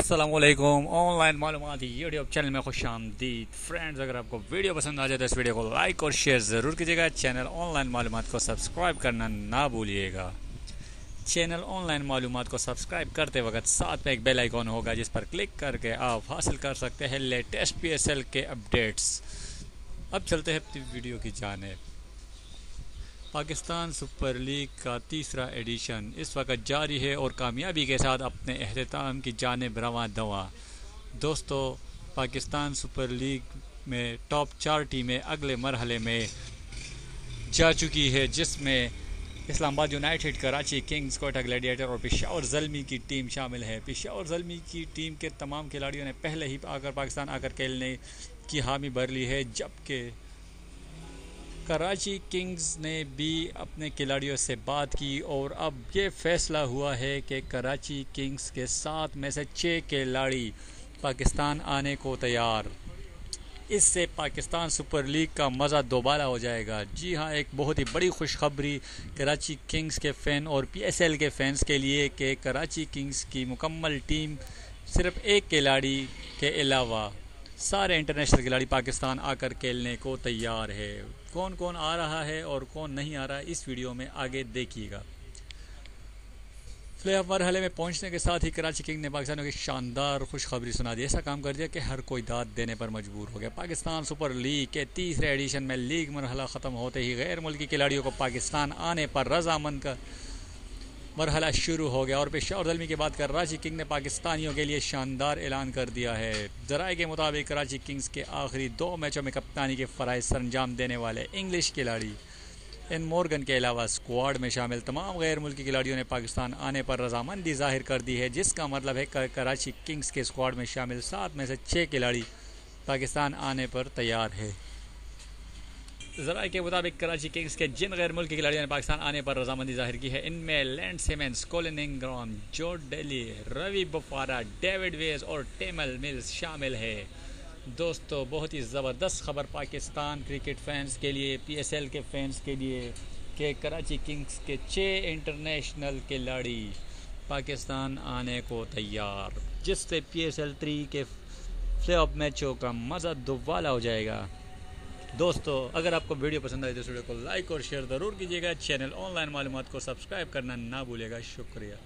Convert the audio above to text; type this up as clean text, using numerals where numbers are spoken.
अस्सलामुअलैकुम। Online मालूमाती YouTube channel में खुश आमदीद। फ्रेंड्स, अगर आपको वीडियो पसंद आ जाए तो इस वीडियो को लाइक और शेयर ज़रूर कीजिएगा। चैनल ऑनलाइन मालूमात को सब्सक्राइब करना ना भूलिएगा। चैनल ऑनलाइन मालूमात को सब्सक्राइब करते वक्त साथ में एक बेल आइकॉन होगा जिस पर क्लिक करके आप हासिल कर सकते हैं लेटेस्ट PSL के अपडेट्स। अब चलते हैं वीडियो की जानिब। पाकिस्तान सुपर लीग का तीसरा एडिशन इस वक्त जारी है और कामयाबी के साथ अपने अख्ताम की जानिब रवां दवा। दोस्तों, पाकिस्तान सुपर लीग में टॉप 4 टीमें अगले मरहले में जा चुकी है, जिसमें Islamabad United, Karachi Kings, Quetta gladiator और पेशावर ज़ल्मी की टीम शामिल है। पेशावर ज़ल्मी की टीम के तमाम खिलाड़ियों ने पहले ही पाकिस्तान आकर खेलने की हामी भर ली है, जबकि कराची किंग्स ने भी अपने खिलाड़ियों से बात की और अब ये फैसला हुआ है कि कराची किंग्स के 7 में से 6 खिलाड़ी पाकिस्तान आने को तैयार। इससे पाकिस्तान सुपर लीग का मज़ा दोबारा हो जाएगा। जी हाँ, एक बहुत ही बड़ी खुशखबरी कराची किंग्स के फ़ैन और PSL के फ़ैन्स के लिए कि कराची किंग्स की मुकम्मल टीम सिर्फ एक खिलाड़ी के अलावा सारे इंटरनेशनल खिलाड़ी पाकिस्तान आकर खेलने को तैयार है। कौन कौन आ रहा है और कौन नहीं आ रहा है, इस वीडियो में आगे देखिएगा। प्लेऑफ मरहले में पहुंचने के साथ ही कराची किंग ने पाकिस्तानियों की शानदार खुशखबरी सुना दी। ऐसा काम कर दिया कि हर कोई दाद देने पर मजबूर हो गया। पाकिस्तान सुपर लीग के तीसरे एडिशन में लीग मरहला ख़त्म होते ही गैर मुल्की खिलाड़ियों को पाकिस्तान आने पर रजामंद का मरहला शुरू हो गया और पेशावर ज़ल्मी के बाद कराची किंग ने पाकिस्तानियों के लिए शानदार ऐलान कर दिया है। ज़राए के मुताबिक कराची किंग्स के आखिरी 2 मैचों में कप्तानी के फ़राइज़ सरंजाम देने वाले इंग्लिश खिलाड़ी इन मॉर्गन के अलावा स्क्वाड में शामिल तमाम गैर मुल्की खिलाड़ियों ने पाकिस्तान आने पर रजामंदी जाहिर कर दी है, जिसका मतलब है कि कराची किंग्स के स्क्वाड में शामिल 7 में से 6 खिलाड़ी पाकिस्तान आने पर तैयार है। ज़राए के मुताबिक कराची किंग्स के जिन गैर मुल्की खिलाड़ियों ने पाकिस्तान आने पर रजामंदी जाहिर की है, इनमें लैंड सिमेंस, कोलिन इंग्राम, जो डेली, रवि बुफारा, डेविड वेज और टेमल मिल्स शामिल है। दोस्तों, बहुत ही ज़बरदस्त खबर पाकिस्तान क्रिकेट फैंस के लिए, PSL के फैंस के लिए कि कराची किंग्स के 6 इंटरनेशनल खिलाड़ी पाकिस्तान आने को तैयार, जिससे PSL 3 के प्लेऑफ मैचों का मज़ा दोबारा हो जाएगा। दोस्तों, अगर आपको वीडियो पसंद आए तो इस वीडियो को लाइक और शेयर ज़रूर कीजिएगा। चैनल ऑनलाइन मालूमात को सब्सक्राइब करना ना भूलिएगा। शुक्रिया।